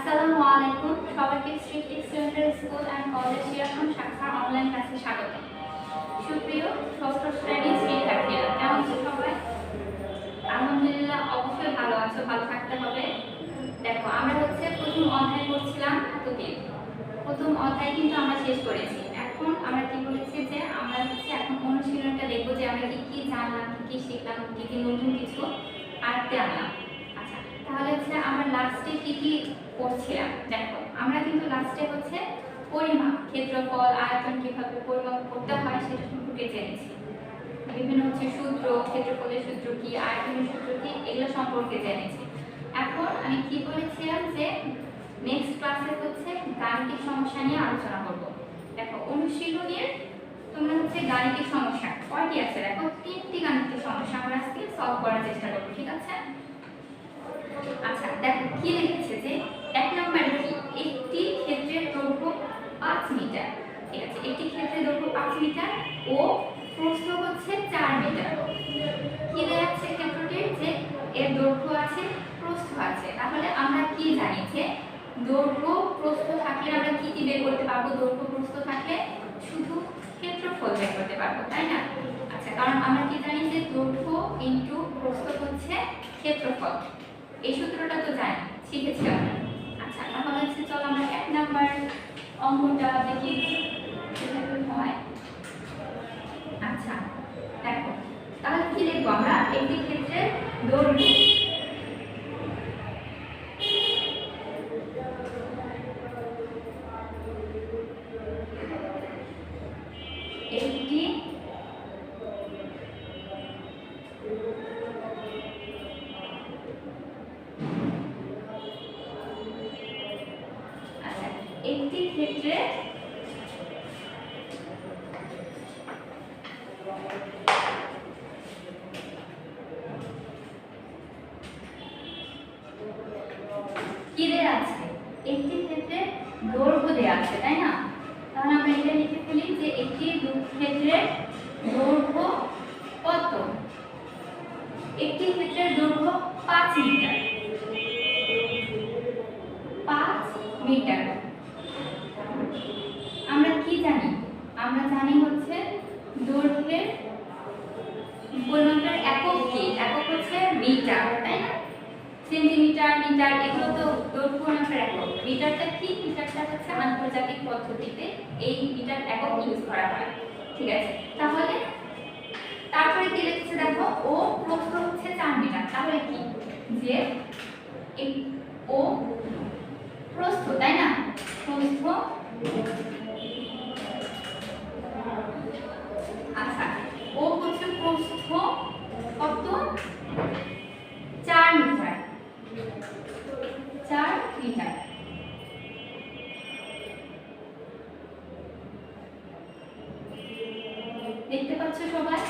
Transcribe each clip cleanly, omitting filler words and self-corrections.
আসসালামু আলাইকুম, সবাইকে স্ট্রিট এক্সেলেন্টারি স্কুল অ্যান্ড কলেজ শিরাকুম শাখার অনলাইন ক্লাসে স্বাগত। সুপ্রিয় ষষ্ঠ শ্রেণীর শিক্ষার্থীরা, কেমন আছো সবাই? আলহামদুলিল্লাহ, অবশ্যই ভালো আছো, ভালো থাকতে হবে। দেখো, আমরা প্রথম অধ্যায় করছিলাম এতদিন। প্রথম অধ্যায় কিন্তু আমরা শেষ করেছি। এখন আমরা কি বলেছি যে আমরা এখন অনুশীলনটা দেখবো যে আমরা কি কি জানলাম, কি কি শিখলাম, কি কি নতুন কিছু আয়ত্তে আনলাম। আচ্ছা, তাহলে আমরা লাস্টে কি কি করছিলাম। দেখো, আমরা কিন্তু লাস্টে পরিমাপ, ক্ষেত্রফল, আয়তন কিভাবে পরিমাপ করতে হয় সেটা সম্পর্কে জেনেছি। বিভিন্ন সূত্র, ক্ষেত্রফলের সূত্র কি, আয়তনের সূত্র কি, এগুলো সম্পর্কে জেনেছি। এখন আমি কি বলেছিলাম যে নেক্সট ক্লাসে গাণিতিক সমস্যা নিয়ে আলোচনা করব। দেখো, অনুশীলনের তোমরা গাণিতিক সমস্যা কয়টি আছে? দেখো, 3টি গাণিতিক সমস্যা আমরা আজকে সলভ করার চেষ্টা করব, ঠিক আছে? আচ্ছা, দেখো কি লিখেছে যে 1 নম্বরে কি একটি ক্ষেত্রের দৈর্ঘ্য 5 মিটার। ঠিক আছে, একটি ক্ষেত্রের দৈর্ঘ্য 5 মিটার ও প্রস্থ 4 মিটার। কি দেয়া আছে ক্ষেত্রটির? যে এর দৈর্ঘ্য আছে, প্রস্থ আছে। তাহলে আমরা কি জানি যে দৈর্ঘ্য প্রস্থ থাকলে আমরা কি কি বের করতে পারবো? দৈর্ঘ্য প্রস্থ থাকলে শুধু ক্ষেত্রফল বের করতে পারবো, তাই না? আচ্ছা, কারণ আমরা কি জানি যে দৈর্ঘ্য ইনটু প্রস্থ ক্ষেত্রফল। এই সূত্রটা তো জানি, শিখেছি আমরা। আচ্ছা, তাহলে চলো আমরা 1 নাম্বার অঙ্কটা দেখি কিভাবে হয়। আচ্ছা, দেখো তাহলে কি লিখবো আমরা? একটি ক্ষেত্রের দৈর্ঘ্য একটি ক্ষেত্রে কি দেয়া আছে? একটি ক্ষেত্রে দৈর্ঘ্য দেয়া আছে, তাই না? তাহলে আমরা এটা লিখে ফেলি যে একটি ক্ষেত্রের দৈর্ঘ্য কত? একটি ক্ষেত্রের দৈর্ঘ্য 5 মিটার। 5 মিটার। আমরা কি জানি? আমরা জানি দৈর্ঘ্যের পরিমাপের একক কি? একক মিটার, তাই না? সেন্টিমিটার, মিটার এগুলো তো দৈর্ঘ্য পরিমাপের একক। মিটারটা কি? মিটারটা আন্তর্জাতিক পদ্ধতিতে এই মিটার একক ইউজ করা হয়। ঠিক আছে, তাহলে তারপরে কি লিখছে দেখো, ও প্রস্থ 4 মিটার। তাহলে কি যে ও প্রস্থ, তাই না? প্রস্থ। আচ্ছা, ও প্রস্থ কত? 4 মিটার। 4 মিটার। দেখতে পাচ্ছ সবাই?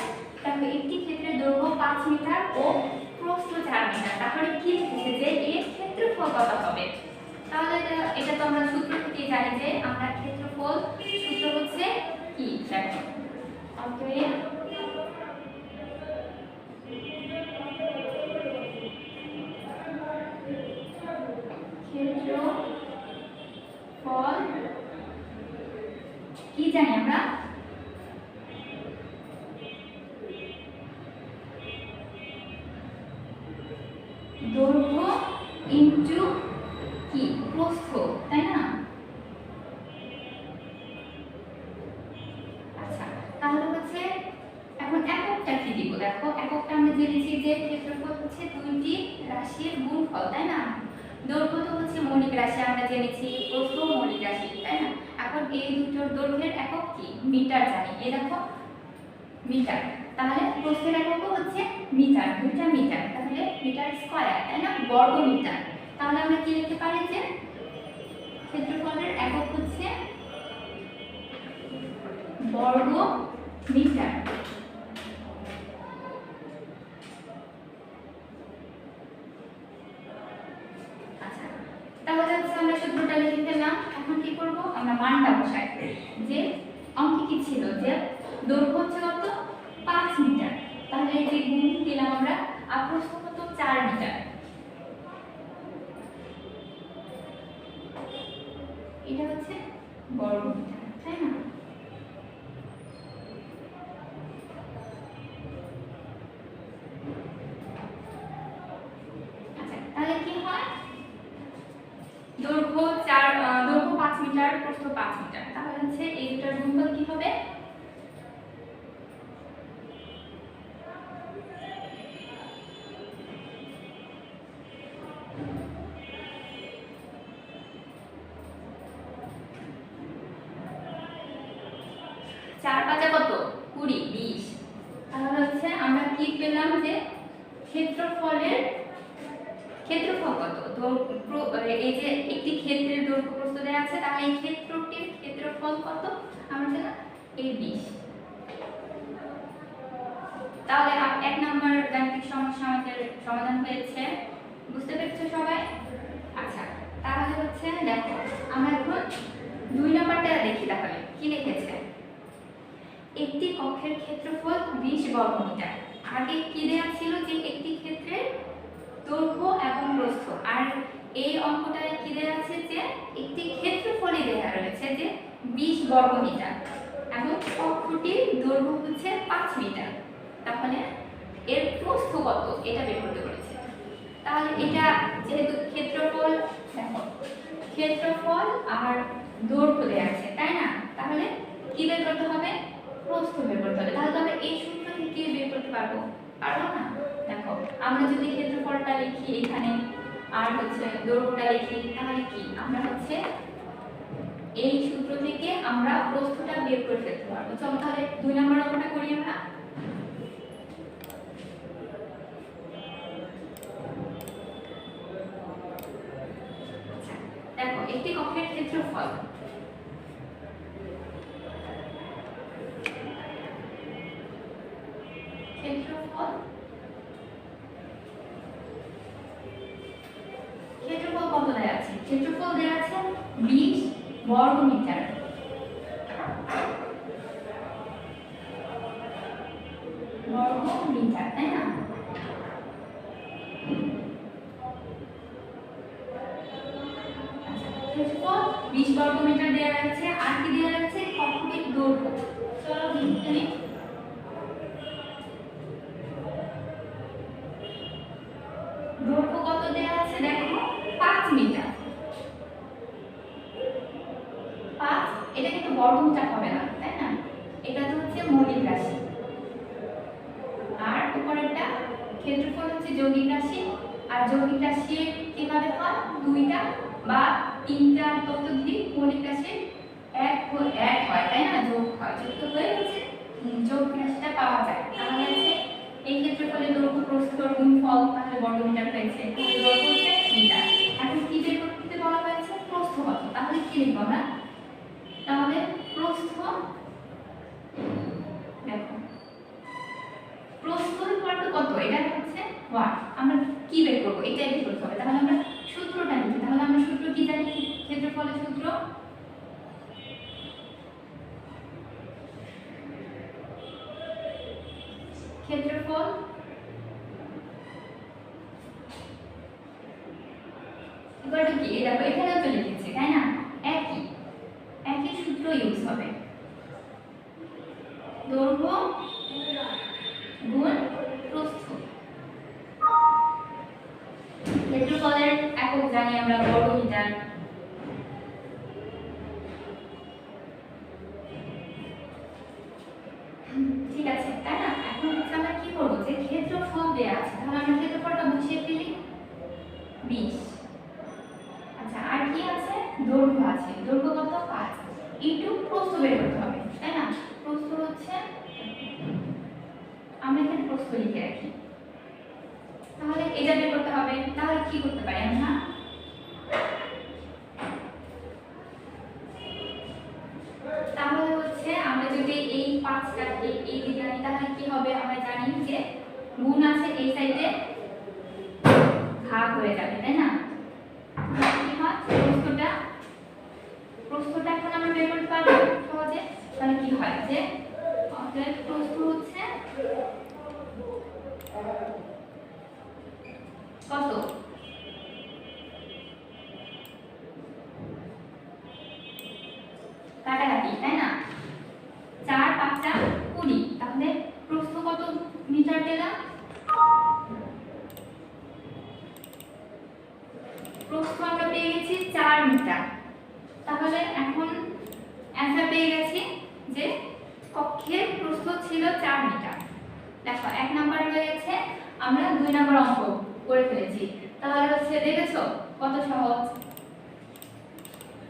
দেখো, একটি ক্ষেত্রের দৈর্ঘ্য 5 মিটার ও প্রস্থ 4 মিটার। তাহলে কি লিখেছে যে এর ক্ষেত্রফল কত হবে? তাহলে এটা তো আমরা সূত্র থেকে জানি যে আমরা ক্ষেত্রফল সূত্র কি? দেখো, অতএব ক্ষেত্রফল কি জানি আমরা? দৈর্ঘ্য ইনটু কি? প্রস্থ, তাই না? আচ্ছা, তাহলে এখন এককটা কি দিব? দেখো, এককটা আমরা জেনেছি যে ক্ষেত্রফল দুইটি রাশির গুণফল, তাই না? দৈর্ঘ্য তো মৌলিক রাশি আমরা জেনেছি, প্রস্থ মৌলিক রাশি, তাই না? এখন এই দুটোর দৈর্ঘ্যের একক কি? মিটার জানি। এই দেখো, মিটার। তাহলে প্রস্থের এককও মিটার, দুইটা মিটার। তাহলে মিটার স্কয়ার, তাই না? বর্গ মিটার। তাহলে আমরা কি লিখতে পারি যে ক্ষেত্রফলের একক বর্গ মিটার। আচ্ছা, তাহলে আমরা সূত্রটা লিখে ফেললাম। এখন কি করব? আমরা মানটা বসাই যে অঙ্কে কি ছিল যে দৈর্ঘ্য কত? 5 মিটার। তাহলে এই যে গুণ দিলাম আমরা, আর প্রস্থ কত? 4 মিটার। এটা হচ্ছে বর্গমিটার, তাই না? আচ্ছা, তাহলে কি হয়, দৈর্ঘ্য 5 মিটার, প্রস্থ 5 মিটার, তাহলে হচ্ছে এই দুটার গুণফল কি হবে? 4 5 কত? 20 20। তাহলে হচ্ছে আমরা কি পেলাম যে ক্ষেত্রফলের ক্ষেত্রফল কত, এই যে একটি ক্ষেত্রের দৈর্ঘ্য প্রস্থ দেওয়া আছে, তাহলে এই ক্ষেত্রটির ক্ষেত্রফল কত আমরা পেলাম এই 20। তাহলে 1 নম্বর গাণিতিক সমস্যা আমাদের সমাধান হয়েছে, বুঝতে পেরেছো সবাই? আচ্ছা, তাহলে হচ্ছে দেখো আমরা এখন 2 নম্বরটা দেখি, তাহলে কি লিখেছে, একটি কক্ষের ক্ষেত্রফল 20 বর্গমিটার। আগে কি দেওয়া ছিল যে একটি ক্ষেত্রের দৈর্ঘ্য এবং প্রস্থ, আর এই অঙ্কটায় কি দেওয়া আছে যে একটি ক্ষেত্রফলই দেওয়া রয়েছে যে 20 বর্গমিটার এবং কক্ষটির দৈর্ঘ্য হচ্ছে 5 মিটার। তাহলে এর প্রস্থ কত এটা বের করতে বলেছে। তাহলে এটা যেহেতু ক্ষেত্রফল, দেখো ক্ষেত্রফল আর দৈর্ঘ্য দেওয়া আছে, তাই না? তাহলে কি বের করতে হবে? প্রস্থ বের করতে হবে। তাহলে তবে এই সূত্র থেকে বের করতে পারবো না? দেখো আমরা যদি ক্ষেত্রফলটা লিখি এখানে আর হচ্ছে দৈর্ঘ্যটা লিখি, তাহলে কি আমরা হচ্ছে এই সূত্র থেকে আমরা প্রস্থটা বের করে ফেলতে পারবো। চলো তাহলে 2 নম্বর অঙ্কটা করি আমরা। দেখো একটি কক্ষের ক্ষেত্রফল কত দেয়া আছে? ক্ষেত্রফল দেয়া আছে 20 বর্গমিটার। তাই না? ক্ষেত্রফল 20 বর্গমিটার দেয়া আছে, আর কি দেয়া আছে? কক্ষটির দৈর্ঘ্য। চলো লিখি, দৈর্ঘ্য কত দেয়া আছে? দেখো 5 মিটার। 5, এটা কিন্তু বর্গমিটার হবে না, তাই না? এটা তো হচ্ছে মৌলিক রাশি, আর উপরেরটা ক্ষেত্রফল হচ্ছে যৌগিক রাশি। আর যৌগিক রাশি কিভাবে হয়? 2টা বা 3টা তত্ত্ব যদি মৌলিক রাশির এক হয়, তাই না? যোগ হয়, যুক্ত হয়ে হচ্ছে যৌগিক রাশিটা পাওয়া যায়। তাহলে হচ্ছে এই ক্ষেত্রফলের দৈর্ঘ্য প্রস্থর গুণফল, তাহলে বর্গমিটার হয়েছে। তাহলে দৈর্ঘ্য হচ্ছে মিটার। এখন কি বের করতে বলা হয়েছে? প্রস্থ কত। তাহলে কি লিখব আমরা? তাহলে প্রস্থ, দেখো প্রস্থ কত? এটা হচ্ছে 1। আমরা কি বের করব? এটাই বের করতে হবে। তাহলে আমরা সূত্রটা লিখি। তাহলে আমরা সূত্র কি জানি? ক্ষেত্রফলের সূত্র ক্ষেত্রফল ইকুয়াল টু কি? দেখো এখানেও তো লিখেছি, তাই না? একই সূত্র ইউজ হবে, দৈর্ঘ্য গুণ প্রস্থ। ক্ষেত্রফলের একক জানি আমরা বর্গমিটার। ঠিক আছে, তাই না? এখন হচ্ছে আমরা কি করব? যে ক্ষেত্রফল দেয়া আছে, তাহলে আমরা ক্ষেত্রফলটা বসিয়ে ফেলি 20। আচ্ছা, আর কি আছে? দৈর্ঘ্য আছে। দৈর্ঘ্য কত? 5 ইনটু প্রস্থ বের করতে হবে, তাই না? প্রস্থ হচ্ছে, আমরা এখানে প্রস্থ লিখে রাখি। তাহলে এটা বের করতে হবে। তাহলে কি করতে পারি আমরা? তাহলে হচ্ছে আমরা যদি এই 5টাকে এই দিকে আনি, তাহলে কি হবে? আমরা জানি যে গুণ আছে এই সাইডে, ভাগ হয়ে যাবে, তাই না? কি হয়? প্রস্থটা এখন আমরা বের করতে পারবো সহজে। তাহলে কি হয় যে অতএব প্রস্থ হচ্ছে কত? কাটাকাটি, তাই না? 4 5 20, তাহলে প্রস্থ কত মিটার পেলাম? প্রস্থ আমরা পেয়ে গেছি 4 মিটার। তাহলে এখন অ্যান্সার পেয়ে গেছি যে কক্ষের প্রস্থ ছিল 4 মিটার। দেখো 1 নাম্বার হয়ে গেছে, আমরা 2 নাম্বার অঙ্ক করে ফেলেছি। তাহলে হচ্ছে দেখেছো কত সহজ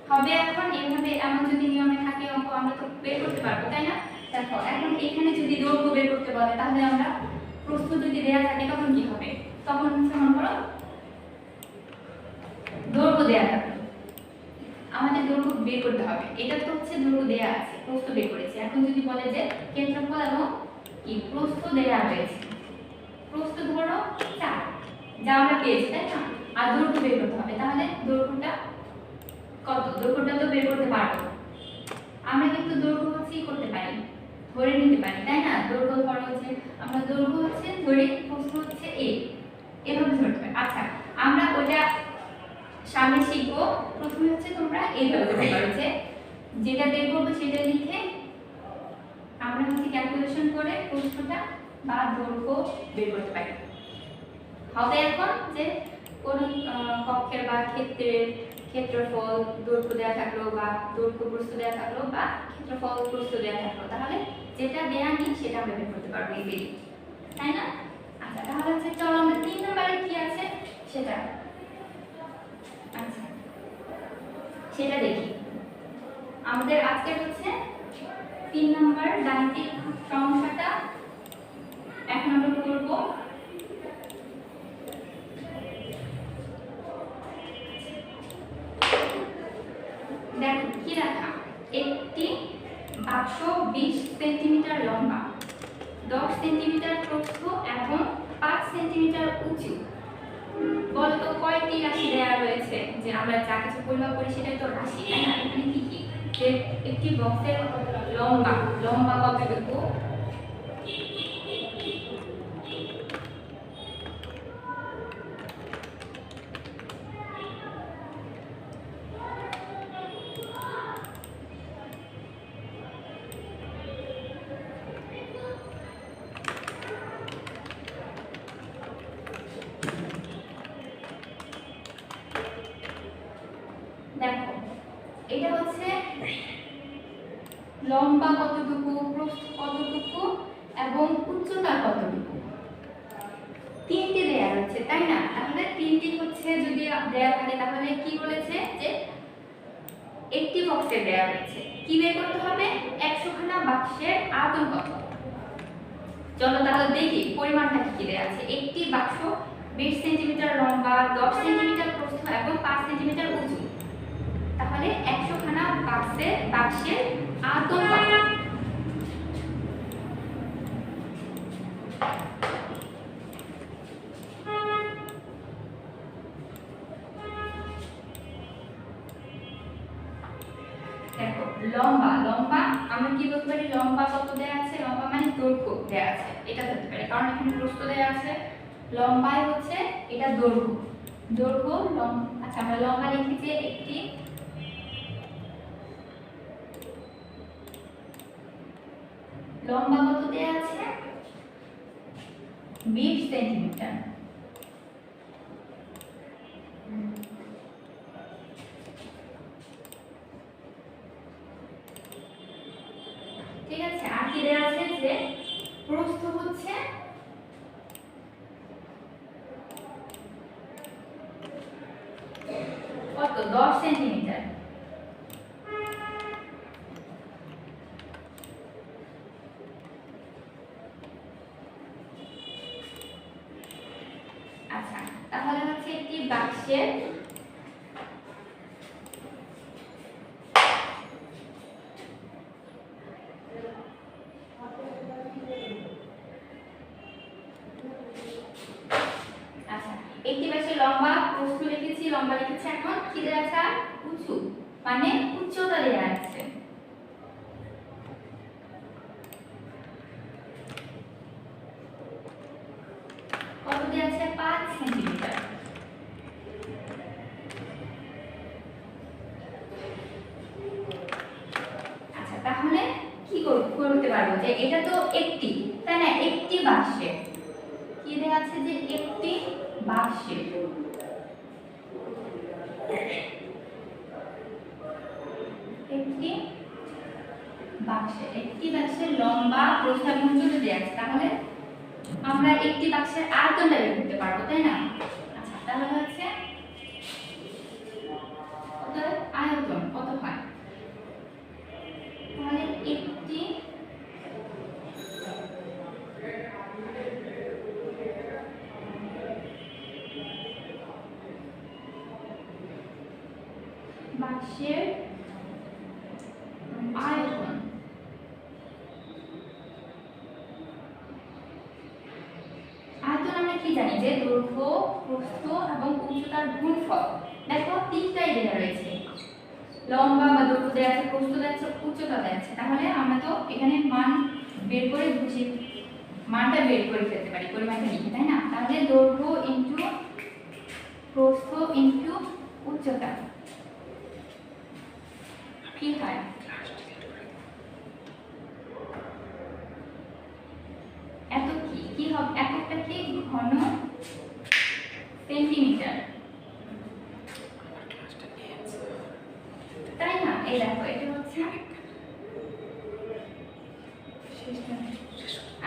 হবে। এখন এইভাবে এমন যদি নিয়মে থাকে অঙ্ক আমরা তো বের করতে পারবো, তাই না? দেখো এখন এখানে যদি দৈর্ঘ্য বের করতে বলে তাহলে আমরা প্রস্থ যদি দেয়া থাকে তখন কি হবে? তখন হচ্ছে মনে করো দৈর্ঘ্য দেয়া থাকবে, আমাদের দৈর্ঘ্য বের করতে হবে। এটা তো হচ্ছে দৈর্ঘ্য দেয়া আছে, প্রস্থ বের করেছি। এখন যদি বলে যে ক্ষেত্রফল এবং কি প্রস্থ দেয়া রয়েছে, প্রস্থ ধরো 4 যা আমরা পেয়েছি, তাই না? আর দৈর্ঘ্য বের করতে হবে, তাহলে দৈর্ঘ্যটা কত? দৈর্ঘ্যটা তো বের করতে পারবো। আমরা কিন্তু দৈর্ঘ্য হচ্ছে করতে পারি, ধরে নিতে পারি, তাই না? দৈর্ঘ্য ধরো হচ্ছে আমরা দৈর্ঘ্য হচ্ছে ধরে, প্রস্থ হচ্ছে a, এভাবে ধরতে পারি। আচ্ছা আমরা ওটা সামনে শিখবো। প্রথমে হচ্ছে তোমরা এইভাবে করতে পারো যে যেটা বের করবো সেটা লিখে আমরা হচ্ছে ক্যালকুলেশন করে প্রস্থটা বা দৈর্ঘ্য বের করতে পারি। হবে এখন যে কোন কক্ষের বা ক্ষেত্রের ক্ষেত্রফল দৈর্ঘ্য দেওয়া থাকলো বা দৈর্ঘ্য প্রস্থ দেওয়া থাকলো বা ক্ষেত্রফল প্রস্থ দেওয়া থাকলো, তাহলে যেটা দেয়া নেই সেটা আমরা বের করতে পারবো ইজিলি, তাই না? আচ্ছা তাহলে হচ্ছে চলো আমরা 3 নম্বরে কি আছে সেটা আচ্ছা সেটা দেখি। আমাদের আজকে হচ্ছে 3 নম্বর গাণিতিক সমস্যাটা এখন আমরা করব। দেখো কি লেখা, একটি বাক্স 20 সেন্টিমিটার লম্বা, 10 সেন্টিমিটার প্রস্থ এবং 5 সেন্টিমিটার উঁচু। বলতো কয়টি রাশি দেওয়া রয়েছে? যে আমরা যা কিছু পরিমাপ করি সেটাই তো রাশি, তাই না? এখানে কি কি? যে একটি বক্সের লম্বা, লম্বা কতটুকু, দেখো এটা হচ্ছে লম্বা কতটুকু, প্রস্থ কতটুকু এবং উচ্চতা কতটুকু, তিনটি দেয়া রয়েছে, তাই না? তাহলে তিনটি হচ্ছে যদি দেয়া থাকে তাহলে কি বলেছে যে একটি বক্সে দেয়া রয়েছে, কি বের করতে হবে? 100 খানা বাক্সের আয়তন কত। চলো তাহলে দেখি পরিমাণটা কি দেয়া আছে। একটি বাক্স 20 সেন্টিমিটার লম্বা, 10 সেন্টিমিটার প্রস্থ এবং 5 সেন্টিমিটার উঁচু। তাহলে 100 খানা বাক্সের আয়তন কত? দেখো লম্বা, লম্বা আমরা কি বলতে পারি? লম্বা কত দেয়া আছে? লম্বা মানে দৈর্ঘ্য দেয়া আছে, এটা ধরতে পারি, কারণ এখানে প্রস্থ দেয়া আছে। লম্বায় হচ্ছে এটা দৈর্ঘ্য, দৈর্ঘ্য আচ্ছা আমরা লম্বা লিখি যে একটি লম্বা কত দেয়া আছে? 20 সেন্টিমিটার। ঠিক আছে, আর কি দেয়া আছে যে প্রস্থ হচ্ছে কত? 10 সেন্টিমিটার। আচ্ছা তাহলে হচ্ছে একটি বাক্সের একটি বাক্সের লম্বা, প্রস্থ লিখেছি, লম্বা লিখেছি। এখন কি দেয়া আছে? উঁচু মানে উচ্চতা দেয়া আছে। কত দেয়া আছে? 5 সেন্টিমিটার। করতে পারবো যে এটা তো একটি, তাই না? একটি বাক্সে কি দেওয়া আছে যে একটি বাক্সে একটি বাক্সের লম্বা প্রস্থ এবং উচ্চতা দেওয়া আছে, তাহলে আমরা একটি বাক্সের আয়তনটা বের করতে পারবো, তাই না? আচ্ছা, তাহলে হচ্ছে আয়তন কত হয়, তাহলে একটি বাক্সের আয়তন আমরা কি জানি যে দৈর্ঘ্য, প্রস্থ এবং উচ্চতার গুণফল। দেখো তিনটাই দেওয়া রয়েছে, লম্বা বা দৈর্ঘ্য দেওয়া আছে, প্রস্থ দেওয়া আছে, উচ্চতা দেওয়া আছে। তাহলে আমরা তো এখানে মান বের করে মানটা বের করে ফেলতে পারি, পরিমাণটা লিখে, তাই না? তাহলে দৈর্ঘ্য ইনটু প্রস্থ ইনটু উচ্চতা কি হয়? এত কি হবে? এককটা কি? ঘন সেন্টিমিটার, তাই না? এই দেখো এটা হচ্ছে।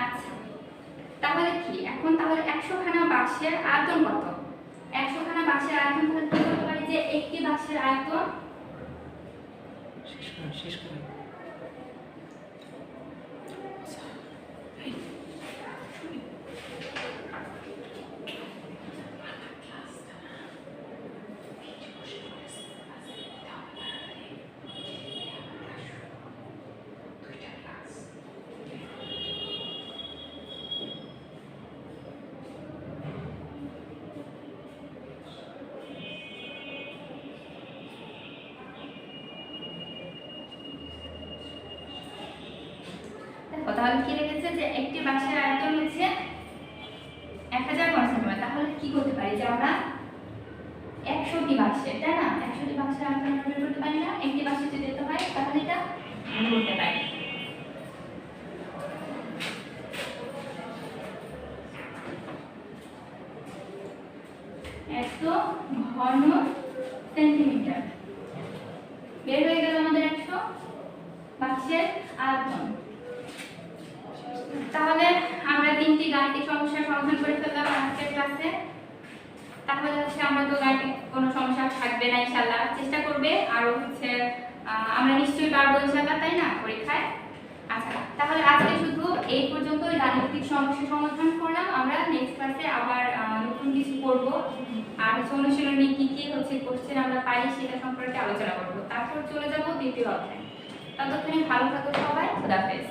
আচ্ছা, তাহলে কি এখন তাহলে 100 খানা বাক্সের আয়তন কত? 100 খানা বাক্সের আয়তন তাহলে কি বলতে পারি যে একটি বাক্সের আয়তন শেষ করুন। তাহলে কি লিখেছে যে একটি বাক্সের আয়তন হচ্ছে 1000 ঘন সেন্টিমিটার। তাহলে কি করতে পারি যে আমরা 100টি বাক্সে, তাই না? 100টি বাক্সের আয়তন আমরা বের করতে পারি না? একটি বাক্সে যদি দিতে হয় তাহলে এটা বের করতে পারি। এত ঘন সেন্টিমিটার বের হয়ে গেল আমাদের 100 বাক্সের আয়তন। তাহলে আমরা তিনটি গাণিতিক সমস্যার সমাধান করে ফেললাম আজকের ক্লাসে। তাহলে হচ্ছে আমরা তো গাণিতিক কোনো সমস্যা থাকবে না ইনশাআল্লাহ। চেষ্টা করবে আর হচ্ছে আমরা নিশ্চয়ই পারবো ইনশাআল্লাহ, তাই না, পরীক্ষায়? আচ্ছা, তাহলে আজকে শুধু এই পর্যন্তই গাণিতিক সমস্যা সমাধান করলাম। আমরা নেক্সট ক্লাসে আবার নতুন কিছু করব আর হচ্ছে অনুশীলনী কি কি হচ্ছে কোশ্চেন আমরা পাই সেটা সম্পর্কে আলোচনা করব। তারপর চলে যাব দ্বিতীয় অধ্যায়ে। ততক্ষণে ভালো থাকো সবাই, খোদা হাফেজ।